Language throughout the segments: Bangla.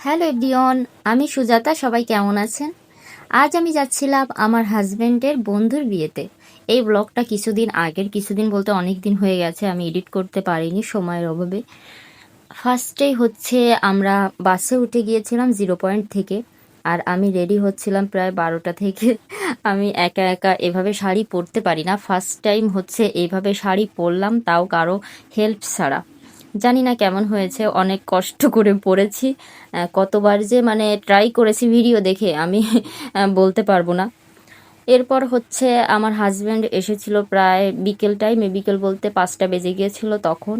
হ্যালো এভরিওয়ান, আমি সুজাতা। সবাই কেমন আছেন? আজ আমি যাচ্ছিলাম আমার হাজবেন্ডের বন্ধুর বিয়েতে। এই ব্লগটা কিছুদিন বলতে অনেক দিন হয়ে গেছে, আমি এডিট করতে পারিনি সময়ের অভাবে। ফার্স্টেই হচ্ছে আমরা বাসে উঠে গিয়েছিলাম 0 পয়েন্ট থেকে, আর আমি রেডি হচ্ছিলাম প্রায় 12টা থেকে। আমি একা একা এভাবে শাড়ি পরতে পারি না, ফার্স্ট টাইম হচ্ছে এইভাবে শাড়ি পরলাম, তাও কারো হেল্প ছাড়া। জানি না কেমন হয়েছে, অনেক কষ্ট করে পরেছি। কতবার যে মানে ট্রাই করেছি ভিডিও দেখে আমি বলতে পারবো না। এরপর হচ্ছে আমার হাজব্যান্ড এসেছিল প্রায় বিকেল টাইমে, বিকেল বলতে 5টা বেজে গিয়েছিল তখন।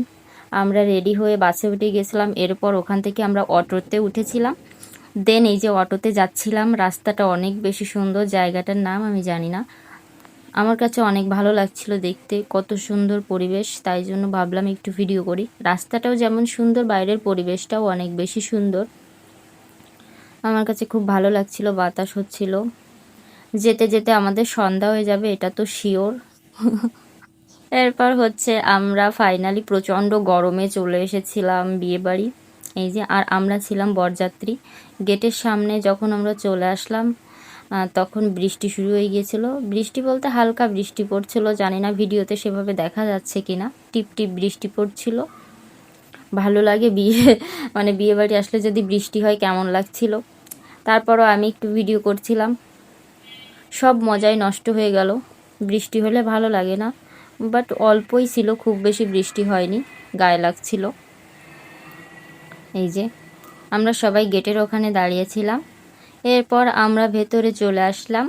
আমরা রেডি হয়ে বাসে উঠে গেছিলাম, এরপর ওখান থেকে আমরা অটোতে উঠেছিলাম। দেন এই যে অটোতে যাচ্ছিলাম, রাস্তাটা অনেক বেশি সুন্দর, জায়গাটার নাম আমি জানি না। আমার কাছে অনেক ভালো লাগছিল দেখতে, কত সুন্দর পরিবেশ, তাই জন্য ভাবলাম একটু ভিডিও করি। রাস্তাটাও যেমন সুন্দর, বাইরের পরিবেশটাও অনেক বেশি সুন্দর। আমার কাছে খুব ভালো লাগছিল, বাতাস হচ্ছিল। যেতে যেতে আমাদের সন্ধ্যা হয়ে যাবে এটা তো শিওর। এরপর হচ্ছে আমরা ফাইনালি প্রচণ্ড গরমে চলে এসেছিলাম বিয়ে বাড়ি। এই যে, আর আমরা ছিলাম বরযাত্রী। গেটের সামনে যখন আমরা চলে আসলাম তখন বৃষ্টি শুরু হয়ে গিয়েছিল। বৃষ্টি বলতে হালকা বৃষ্টি পড়ছিল, জানি না ভিডিওতে সেভাবে দেখা যাচ্ছে কিনা। টিপ টিপ বৃষ্টি পড়ছিল। ভালো লাগে বিয়ে মানে বিয়ে বাড়ি আসলে যদি বৃষ্টি হয় কেমন লাগছিল। তারপরও আমি একটু ভিডিও করছিলাম, সব মজাই নষ্ট হয়ে গেল। বৃষ্টি হলে ভালো লাগে না, বাট অল্পই ছিল, খুব বেশি বৃষ্টি হয়নি, গায়ে লাগছিল। এই যে আমরা সবাই গেটের ওখানে দাঁড়িয়েছিলাম। এরপর আমরা ভেতরে চলে আসলাম।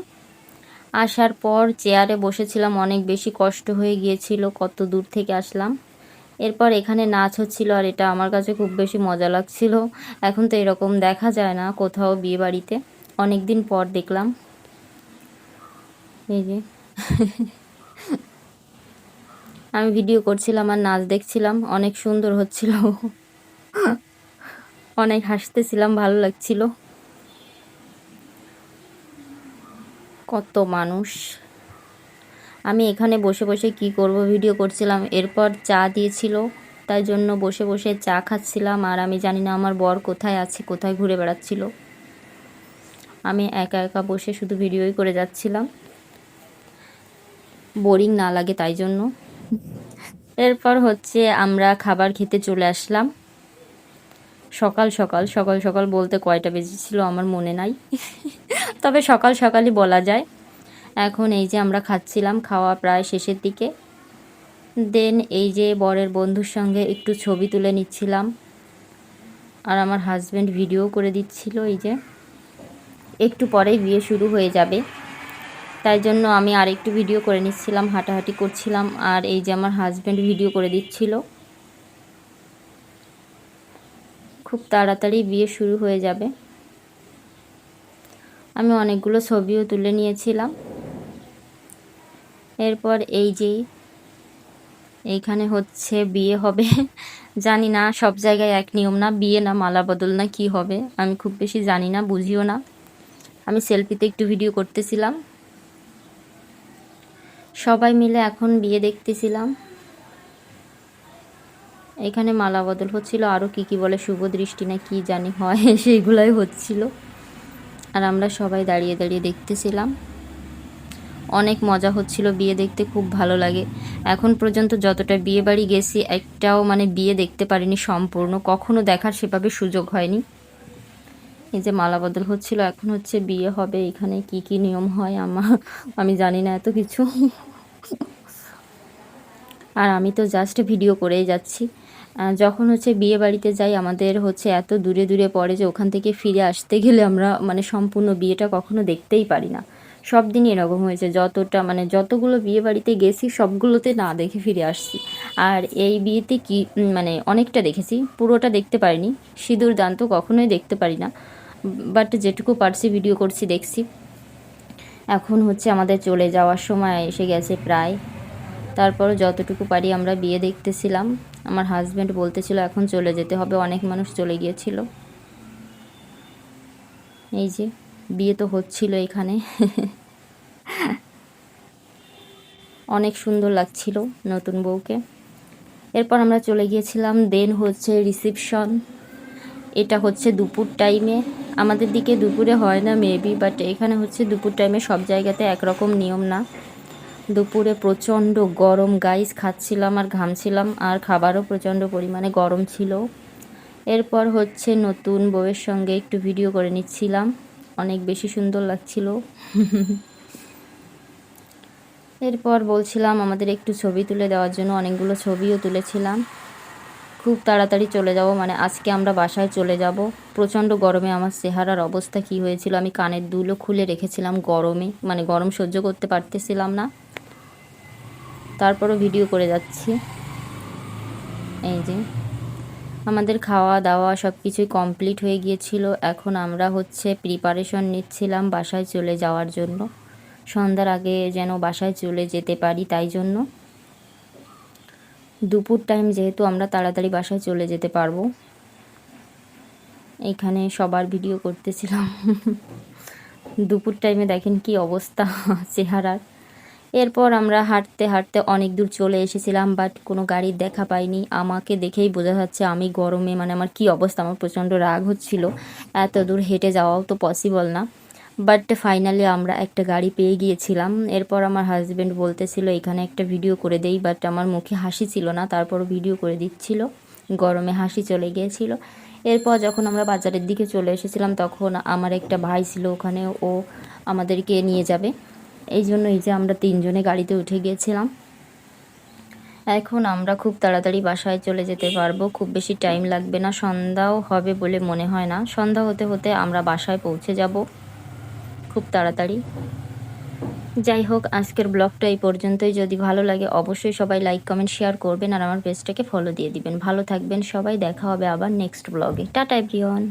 আসার পর চেয়ারে বসেছিলাম, অনেক বেশি কষ্ট হয়ে গিয়েছিল, কত দূর থেকে আসলাম। এরপর এখানে নাচ হচ্ছিল, আর এটা আমার কাছে খুব বেশি মজা লাগছিল। এখন তো এরকম দেখা যায় না কোথাও বিয়ে বাড়িতে, অনেক দিন পর দেখলাম। এই যে আমি ভিডিও করছিলাম আর নাচ দেখছিলাম, অনেক সুন্দর হচ্ছিল, অনেক হাসতেছিলাম, ভালো লাগছিল। কত মানুষ! আমি এখানে বসে বসে কি করব, ভিডিও করছিলাম। এরপর চা দিয়েছিল, তাই জন্য বসে বসে চা খাচ্ছিলাম। আর আমি জানি না আমার বর কোথায় আছে, কোথায় ঘুরে বেড়াচ্ছিল। আমি একা একা বসে শুধু ভিডিওই করে যাচ্ছিলাম, বোরিং না লাগে তাই জন্য। এরপর হচ্ছে আমরা খাবার খেতে চলে আসলাম। সকাল সকাল সকাল সকাল বলতে কয়টা বেজেছিল আমার মনে নাই, তবে সকাল সকালই বলা যায়। এখন এই যে আমরা খাচ্ছিলাম, খাওয়া প্রায় শেষের দিকে। দেন এই যে বরের বন্ধুর সঙ্গে একটু ছবি তুলে নিচ্ছিলাম, আর আমার হাজব্যান্ড ভিডিও করে দিচ্ছিল। এই যে একটু পরেই বিয়ে শুরু হয়ে যাবে, তাই জন্য আমি আরেকটু ভিডিও করে নিচ্ছিলাম, হাঁটাহাঁটি করছিলাম। আর এই যে আমার হাজব্যান্ড ভিডিও করে দিচ্ছিল। খুব তাড়াতাড়ি বিয়ে শুরু হয়ে যাবে। আমি অনেকগুলো ছবিও তুলে নিয়েছিলাম। এরপর এই যে এইখানে হচ্ছে বিয়ে হবে। জানি না, সব জায়গায় এক নিয়ম না, বিয়ে না মালা বদল না কি হবে, আমি খুব বেশি জানি না, বুঝিও না। আমি সেলফিতে একটু ভিডিও করতেছিলাম, সবাই মিলে এখন বিয়ে দেখতেছিলাম। এখানে মালা বদল হচ্ছিল, আরও কি কি বলে শুভ দৃষ্টি না কি জানি হয়, সেইগুলাই হচ্ছিল। আর আমরা সবাই দাঁড়িয়ে দাঁড়িয়ে দেখতেছিলাম, অনেক মজা হচ্ছিল বিয়ে দেখতে, খুব ভালো লাগে। এখন পর্যন্ত যতটা বিয়ে বাড়ি গেছি, একটাও মানে বিয়ে দেখতে পারিনি সম্পূর্ণ, কখনো দেখার সেভাবে সুযোগ হয়নি। এই যে মালা বদল হচ্ছিল, এখন হচ্ছে বিয়ে হবে। এখানে কি কি নিয়ম হয় আমি জানি না এত কিছু। আর আমি তো জাস্ট ভিডিও করেই যাচ্ছি। যখন হচ্ছে বিয়ে বাড়িতে যাই, আমাদের হচ্ছে এত দূরে দূরে পড়ে যে ওখান থেকে ফিরে আসতে গেলে আমরা মানে সম্পূর্ণ বিয়েটা কখনো দেখতেই পারি না। সব দিনই এরকম হয়েছে, যতগুলো বিয়ে বাড়িতে গেছি সবগুলোতে না দেখে ফিরে আসছি। আর এই বিয়েতে কি মানে অনেকটা দেখেছি, পুরোটা দেখতে পারিনি। সিঁদুর দান তো কখনোই দেখতে পারি না, বাট যেটুকু পারছি ভিডিও করছি, দেখছি। এখন হচ্ছে আমাদের চলে যাওয়ার সময় এসে গেছে প্রায়। তারপর যতটুকু পারি আমরা বিয়ে দেখতেছিলাম। আমার হাজব্যান্ড বলতেছিল এখন চলে যেতে হবে, অনেক মানুষ চলে গিয়েছিল। এই যে বিয়ে তো হচ্ছিল এখানে। অনেক সুন্দর লাগছিল নতুন বউকে। এরপর আমরা চলে গিয়েছিলাম, দেন হচ্ছে রিসেপশন। এটা হচ্ছে দুপুর টাইমে, আমাদের দিকে দুপুরে হয় না মেবি, বাট এখানে হচ্ছে দুপুর টাইমে, সব জায়গাতে একরকম নিয়ম না। দুপুরে প্রচণ্ড গরম গাইস, খাচ্ছিলাম আর ঘামছিলাম, আর খাবারও প্রচণ্ড পরিমাণে গরম ছিল। এরপর হচ্ছে নতুন বউয়ের সঙ্গে একটু ভিডিও করে নিচ্ছিলাম, অনেক বেশি সুন্দর লাগছিল। এরপর বলছিলাম আমাদের একটু ছবি তুলে দেওয়ার জন্য, অনেকগুলো ছবিও তুলেছিলাম। খুব তাড়াতাড়ি চলে যাব, মানে আজকে আমরা বাসায় চলে যাব। প্রচণ্ড গরমে আমার চেহারার অবস্থা কী হয়েছিল, আমি কানের দুলও খুলে রেখেছিলাম গরমে, মানে গরম সহ্য করতে পারতেছিলাম না, তারপরও ভিডিও করে যাচ্ছি। এই যে আমাদের খাওয়া দাওয়া সব কিছুই কমপ্লিট হয়ে গিয়েছিল। এখন আমরা হচ্ছে প্রিপারেশন নিচ্ছিলাম বাসায় চলে যাওয়ার জন্য, সন্ধ্যার আগে যেন বাসায় চলে যেতে পারি, তাই জন্য। দুপুর টাইম যেহেতু, আমরা তাড়াতাড়ি বাসায় চলে যেতে পারবো। এখানে সবার ভিডিও করতেছিলাম। দুপুর টাইমে দেখেন কি অবস্থা চেহারার। এরপর আমরা হাঁটতে হাঁটতে অনেক দূর চলে এসেছিলাম, বাট কোনো গাড়ির দেখা পাইনি। আমাকে দেখেই বোঝা যাচ্ছে আমি গরমে, মানে আমার কি অবস্থা, আমার প্রচণ্ড রাগ হচ্ছিল। এত দূর হেঁটে যাওয়াও তো পসিবল না, বাট ফাইনালি আমরা একটা গাড়ি পেয়ে গিয়েছিলাম। এরপর আমার হাজব্যান্ড বলতেছিল এখানে একটা ভিডিও করে দেই, বাট আমার মুখে হাসি ছিল না, তারপরও ভিডিও করে দিচ্ছিল, গরমে হাসি চলে গিয়েছিল। এরপর যখন আমরা বাজারের দিকে চলে এসেছিলাম, তখন আমার একটা ভাই ছিল ওখানে, ও আমাদেরকে নিয়ে যাবে, এই জন্য এই যে আমরা তিনজনে গাড়িতে উঠে গিয়েছিলাম। এখন আমরা খুব তাড়াতাড়ি বাসায় চলে যেতে পারবো, খুব বেশি টাইম লাগবে না, সন্ধ্যাও হবে বলে মনে হয় না। সন্ধ্যা হতে হতে আমরা বাসায় পৌঁছে যাব খুব তাড়াতাড়ি। যাই হোক, আজকের ব্লগটা এই পর্যন্তই। যদি ভালো লাগে অবশ্যই সবাই লাইক কমেন্ট শেয়ার করবেন, আর আমার পেজটাকে ফলো দিয়ে দিবেন। ভালো থাকবেন সবাই, দেখা হবে আবার নেক্সট ব্লগে। Tata everyone.